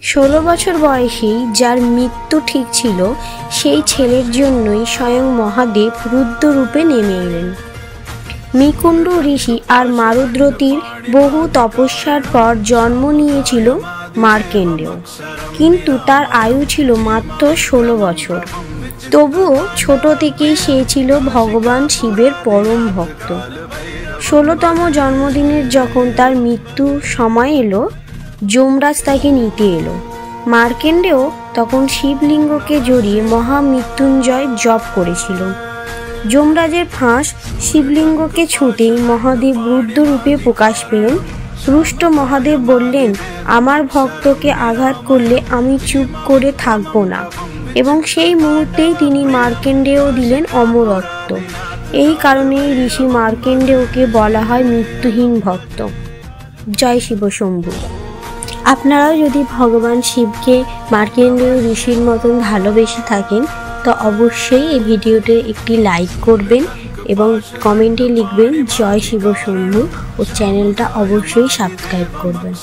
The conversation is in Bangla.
16 বছর বয়সেই যার মৃত্যু ঠিক ছিল, সেই ছেলের জন্যই স্বয়ং মহাদেব রুদ্র রূপে নেমে এলেন। মিকুণ্ড ঋষি আর মারুদ্রতির বহু তপস্যার পর জন্ম নিয়েছিল মার্কেন্ডেয়, কিন্তু তার আয়ু ছিল মাত্র 16 বছর। তবুও ছোট থেকেই সে ছিল ভগবান শিবের পরম ভক্ত। 16তম জন্মদিনের যখন তার মৃত্যু সময় এলো, যমরাজ তাকে নিতে এলো। মার্কেন্ডেয় তখন শিবলিঙ্গকে জড়িয়ে মহামৃত্যুঞ্জয় জপ করেছিল। যমরাজের ফাঁস শিবলিঙ্গকে ছুঁতেই মহাদেব রুদ্র রূপে প্রকাশ পেলেন। রুষ্ট মহাদেব বললেন, আমার ভক্তকে আঘাত করলে আমি চুপ করে থাকবো না। এবং সেই মুহূর্তেই তিনি মার্কেন্ডেয় দিলেন অমরত্ব। এই কারণেই ঋষি মার্কেন্ডেয়কে বলা হয় মৃত্যুহীন ভক্ত। জয় শিব শম্ভু। আপনারাও যদি ভগবান শিবকে মার্কেন্ডেয় ঋষির মতন ভালোবেসে থাকেন, তো অবশ্যই এই ভিডিওতে একটি লাইক করবেন এবং কমেন্টে লিখবেন জয় শিব শম্ভু ও চ্যানেলটা অবশ্যই সাবস্ক্রাইব করবেন।